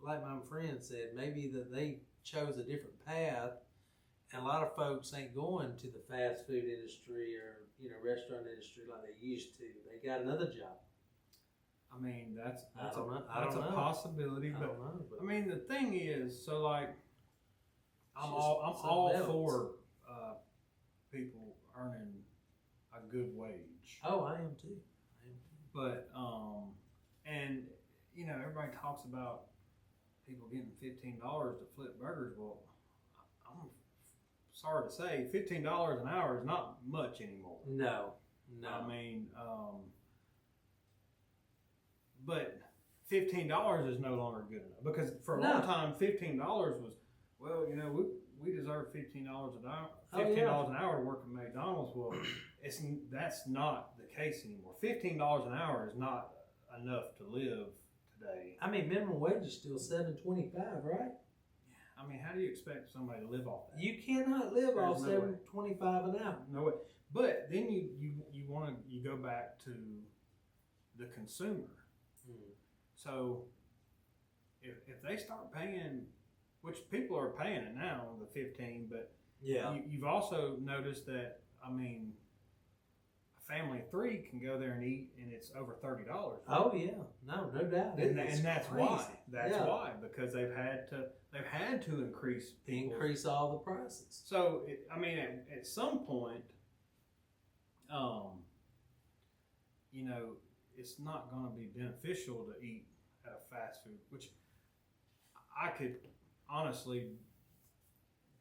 like my friend said, maybe that they chose a different path, and a lot of folks ain't going to the fast food industry or restaurant industry like they used to. They got another job. I mean, that's I a don't know. possibility. But I mean, the thing is, so like, I'm all for people earning a good wage. Oh, I am too. But and you know, everybody talks about people getting $15 to flip burgers. Well, I'm sorry to say, $15 an hour is not much anymore. No. I mean, but $15 is no longer good enough, because for a long time, $15 was, well, you know, we deserve $15 an hour. $15 an hour to work at McDonald's. Well, that's not the case anymore. $15 an hour is not enough to live today. I mean, minimum wage is still $7.25, right? I mean, how do you expect somebody to live off that? You cannot live off $7.25 an hour. No way. But then you go back to the consumer. So if they start paying, which people are paying it now, the 15, but you've also noticed that, I mean, a family of 3 can go there and eat, and it's over $30. Oh yeah, no doubt. And that's crazy. Why. That's why, because they've had to increase all the prices. So I mean, at some point, you know, it's not going to be beneficial to eat at a fast food, which I could honestly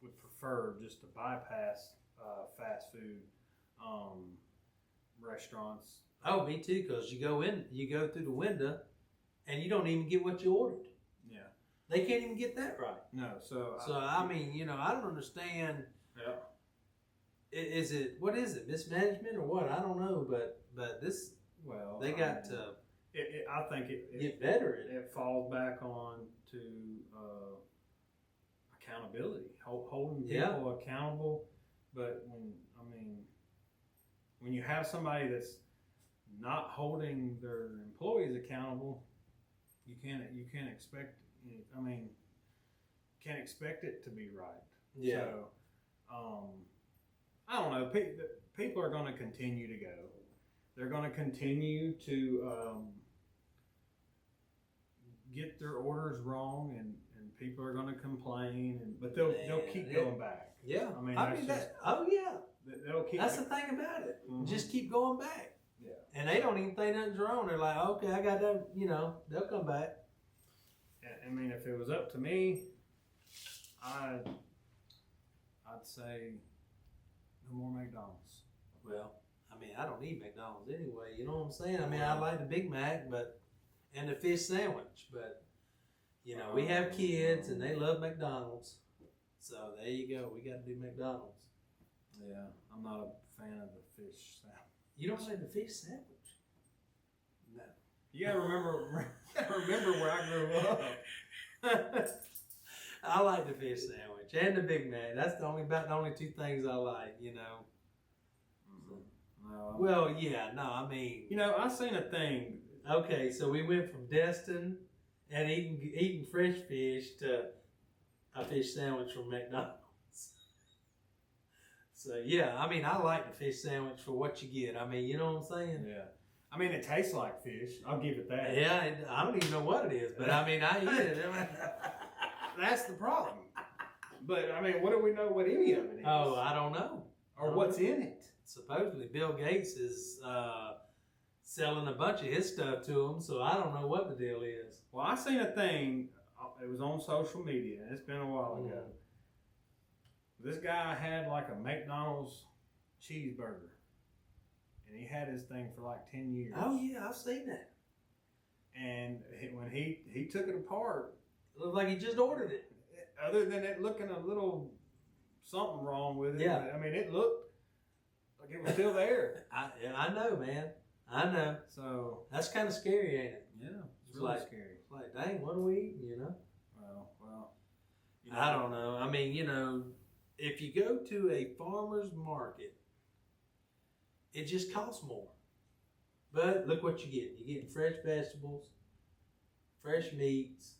would prefer just to bypass fast food restaurants. Oh, me too, because you go through the window and you don't even get what you ordered. Yeah. They can't even get that right. No, so I mean, you know, I don't understand. Yeah. What is it, mismanagement or what? I don't know, but this, well, they got to. I think it get better. It falls back on to accountability, holding people accountable. But when you have somebody that's not holding their employees accountable, you can't expect. I mean, can't expect it to be right. Yeah. So, I don't know. People are going to continue to go. They're going to continue to get their orders wrong, and people are going to complain, but they'll keep going back. Yeah. I mean, they'll keep. That's the thing about it. Mm-hmm. Just keep going back. Yeah. And they don't even think nothing's wrong. They're like, okay, I got that. You know, they'll come back. I mean, if it was up to me, I'd say no more McDonald's. Well, I mean, I don't eat McDonald's anyway. You know what I'm saying? I mean, I like the Big Mac, and the fish sandwich, but you know, we have kids and they love McDonald's. So there you go. We got to do McDonald's. Yeah, I'm not a fan of the fish sandwich. You don't like the fish sandwich? No. You gotta remember where I grew up. I like the fish sandwich and the Big Mac. That's about the only 2 things I like, you know. No, well, yeah, no, I mean, you know, I seen a thing. Okay, so we went from Destin and eating fresh fish to a fish sandwich from McDonald's. So yeah, I mean, I like the fish sandwich for what you get. I mean, you know what I'm saying? Yeah. I mean, it tastes like fish. I'll give it that. Yeah, I don't even know what it is, but I mean, I eat it. That's the problem. But I mean, what do we know what any of it is? Oh, I don't know. Or what's in it? Supposedly, Bill Gates is selling a bunch of his stuff to them, so I don't know what the deal is. Well, I seen a thing. It was on social media. It's been a while ago. This guy had like a McDonald's cheeseburger. And he had his thing for like 10 years. Oh, yeah, I've seen that. And when he took it apart, it looked like he just ordered it. Other than it looking a little something wrong with it. Yeah. I mean, it looked like it was still there. I know, man. I know. So that's kind of scary, ain't it? Yeah, it's really scary. It's like, dang, what are we eating, you know? Well. You know, I don't know. I mean, you know, if you go to a farmer's market, it just costs more. But look what you get. You're getting fresh vegetables, fresh meats.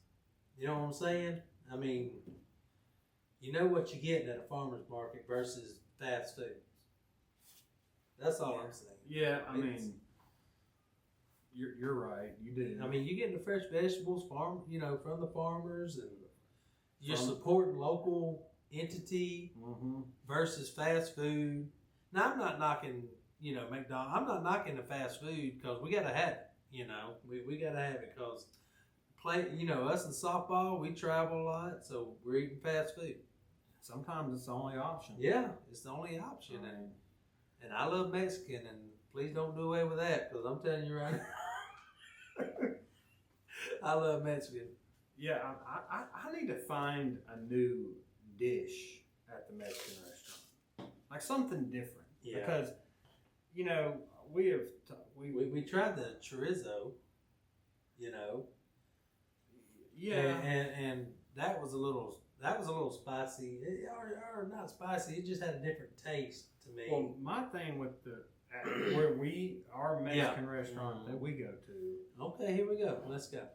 You know what I'm saying? I mean, you know what you're getting at a farmer's market versus fast foods. That's all I'm saying. Yeah, I mean, You're right. You do. I mean, you getting the fresh vegetables from the farmers, and you're supporting local entity versus fast food. Now, I'm not knocking, McDonald's. I'm not knocking the fast food because we got to have it. We got to have it because us in softball, we travel a lot, so we're eating fast food. Sometimes it's the only option. Yeah, it's the only option, and I love Mexican, and please don't do away with that because I'm telling you right now, I love Mexican. Yeah, I need to find a new dish at the Mexican restaurant, like something different. Yeah. Because we tried the chorizo, Yeah. And that was a little spicy, or not spicy. It just had a different taste to me. Well, my thing with our Mexican restaurant that we go to. Okay, here we go. Let's go.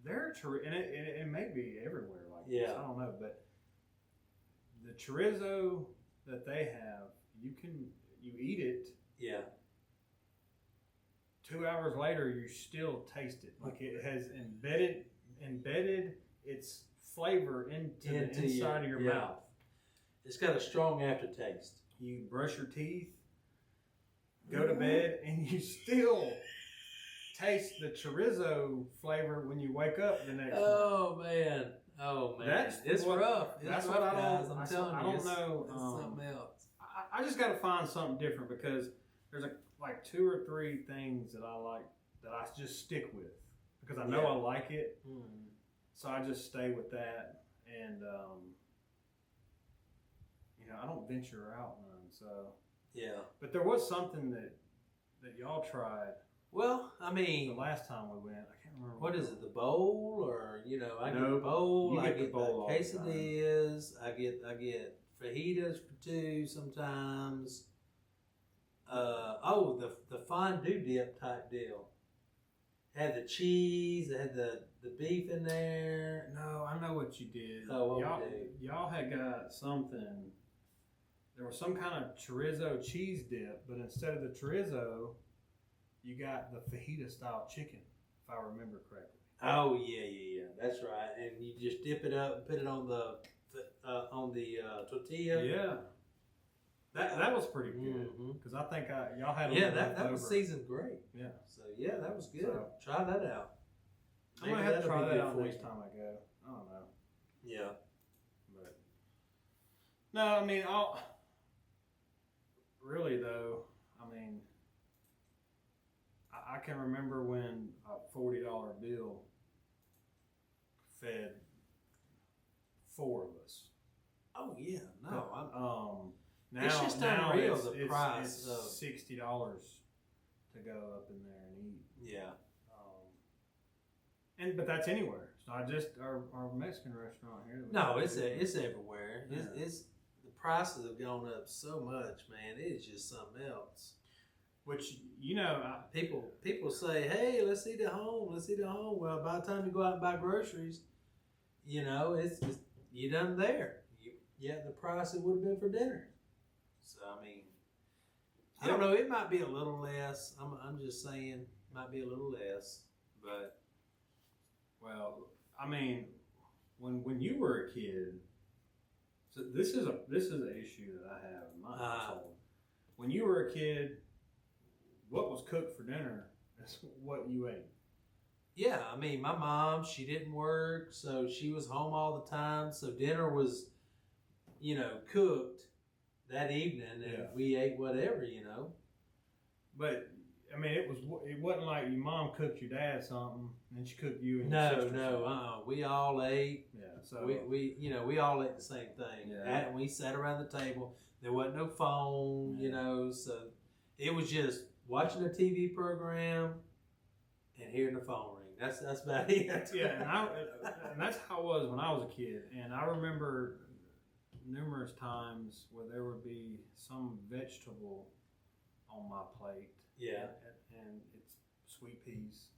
Their and it may be everywhere like this. I don't know, but the chorizo that they have, you eat it. Yeah. 2 hours later, you still taste it. Like it has embedded its flavor into the inside of your mouth. It's got a strong aftertaste. You brush your teeth, go to bed, and you still taste the chorizo flavor when you wake up the next morning. Oh man, it's rough. That's rough, what guys. I'm telling you. I don't know. It's something else. I just got to find something different because there's like 2 or 3 things that I like that I just stick with because I know I like it. So I just stay with that, and I don't venture out none. So but there was something that y'all tried. Well, I mean, the last time we went, I can't remember. What is it? The bowl, or I get the bowl. I get the quesadillas. I get fajitas for 2 sometimes. The fondue dip type deal. Had the cheese. It had the beef in there. No, I know what you did. Oh, y'all had got something. There was some kind of chorizo cheese dip, but instead of the chorizo, you got the fajita style chicken, if I remember correctly. Oh yeah, that's right. And you just dip it up and put it on the tortilla. Yeah, that was pretty good because I think y'all had that was seasoned great. Yeah, so that was good. So, try that out. I might have to try that out next time I go. I don't know. Yeah, but no, I mean, really though, I mean. I can remember when a $40 bill fed 4 of us. Oh yeah, no. Now it's just unreal the price of $60 to go up in there and eat. Yeah. But that's anywhere. It's not just our Mexican restaurant here. No, it's everywhere. Yeah. It's the prices have gone up so much, man. It's just something else. Which people say, hey, let's eat at home. Well, by the time you go out and buy groceries, it's you done there. The price it would have been for dinner. So I mean, I don't know. It might be a little less. I'm just saying, it might be a little less. But I mean, when you were a kid, so this is an issue that I have in my household. When you were a kid. What was cooked for dinner is what you ate. Yeah, I mean, my mom, she didn't work, so she was home all the time. So dinner was, cooked that evening, and we ate whatever, But I mean, it wasn't like your mom cooked your dad something, and then she cooked you and your sister. No, we all ate. Yeah, so we all ate the same thing. Yeah. And we sat around the table. There wasn't no phone, so it was just watching a TV program and hearing the phone ring. That's about it. Yeah, and that's how it was when I was a kid. And I remember numerous times where there would be some vegetable on my plate. Yeah. And it's sweet peas.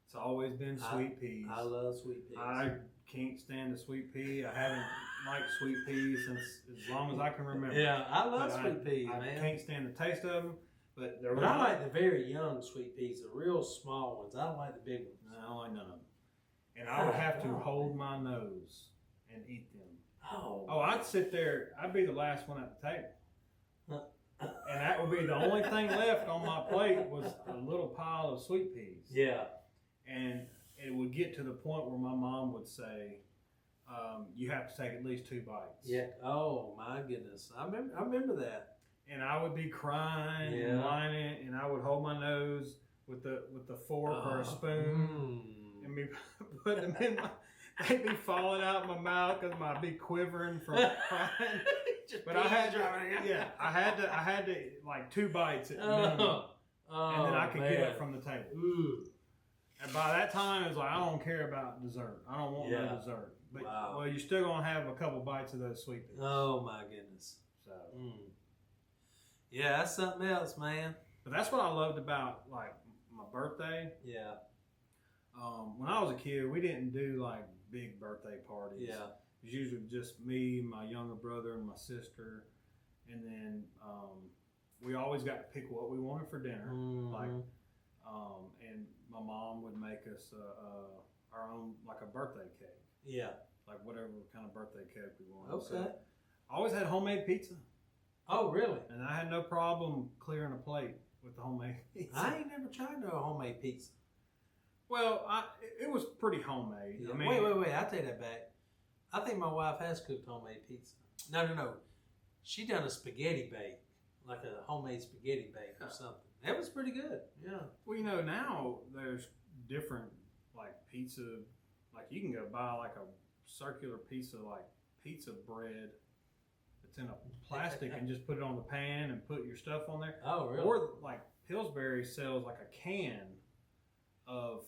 It's always been sweet peas. I love sweet peas. I can't stand a sweet pea. I haven't liked sweet peas since as long as I can remember. Yeah, I love sweet peas, man. I can't stand the taste of them. But I like the very young sweet peas, the real small ones. I don't like the big ones. No, I don't like none of them. And I would have to hold my nose and eat them. Oh, I'd sit there. I'd be the last one at the table. And that would be the only thing left on my plate was a little pile of sweet peas. Yeah. And it would get to the point where my mom would say, you have to take at least 2 bites. Yeah. Oh, my goodness. I remember that. And I would be crying and whining, and I would hold my nose with the fork or a spoon and be putting them in my... They'd be falling out my mouth because I'd be quivering from crying. But I had to like 2 bites at minimum, and then I could get it from the table. Ooh. And by that time, it was like, I don't care about dessert. I don't want no dessert. But well, you're still gonna have a couple bites of those sweet peas. Oh my goodness. So. Yeah, that's something else, man. But that's what I loved about like my birthday. Yeah. When I was a kid, we didn't do like big birthday parties. Yeah. It was usually just me, my younger brother, and my sister, and then we always got to pick what we wanted for dinner. Like, and my mom would make us our own like a birthday cake. Yeah. Like whatever kind of birthday cake we wanted. Okay. So I always had homemade pizza. Oh, really? And I had no problem clearing a plate with the homemade pizza. I ain't never tried no homemade pizza. Well, it was pretty homemade. Yeah. I mean, wait. I take that back. I think my wife has cooked homemade pizza. No. She done a spaghetti bake, like a homemade spaghetti bake or something. That was pretty good. Yeah. Well, now there's different like pizza. Like you can go buy like a circular piece of like pizza bread that's in a plastic and just put it on the pan and put your stuff on there. Oh, really? Or like Pillsbury sells like a can of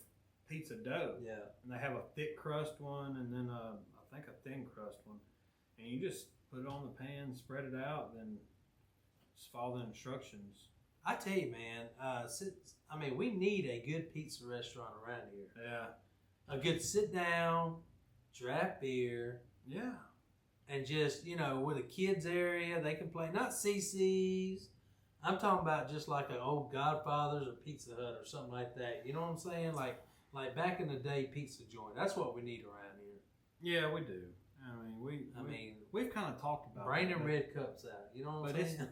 pizza dough. Yeah. And they have a thick crust one and then I think a thin crust one. And you just put it on the pan, spread it out, then just follow the instructions. I tell you, man, we need a good pizza restaurant around here. Yeah. A good sit down, draft beer. Yeah. And just, with a kids area, they can play, not CC's. I'm talking about just like an old Godfather's or Pizza Hut or something like that. You know what I'm saying? Like back in the day, pizza joint. That's what we need around here. Yeah, we do. We've kind of talked about bring them red cups out. You know what I'm saying?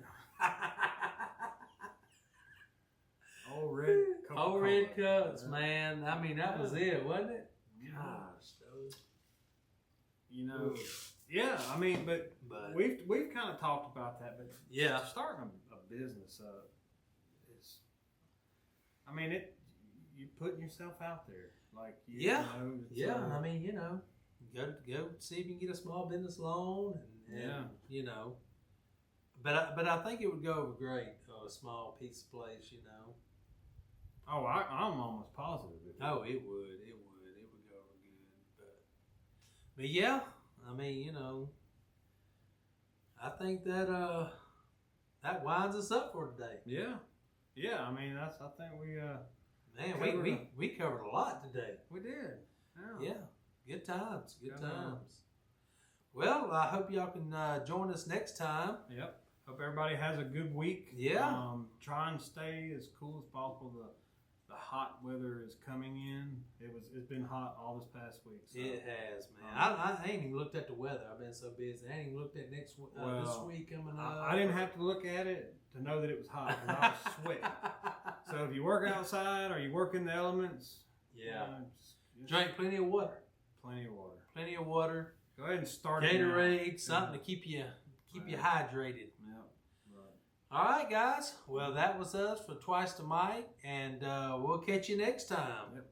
Old red cups, man. That was it, wasn't it? Gosh, those. Yeah. But we've kind of talked about that. But yeah, starting a business up is, you're putting yourself out there. Like go see if you can get a small business loan, and But I think it would go over great. A small pizza place, Oh, I'm almost positive. It would go over good. But yeah, I think that that winds us up for today. Yeah. I think we covered a lot today. We did. Yeah. Good times. Well, I hope y'all can join us next time. Yep. Hope everybody has a good week. Yeah. Try and stay as cool as possible. The hot weather is coming in. It's been hot all this past week. So. It has, man. I ain't even looked at the weather. I've been so busy. I ain't even looked at this week coming up. I didn't have to look at it to know that it was hot because I was sweating. So if you work outside or you work in the elements, drink plenty of water. Plenty of water. Go ahead and start Gatorade, something to keep you hydrated. Yep. Right. All right, guys. Well, that was us for Twice the Mic, and we'll catch you next time. Yep.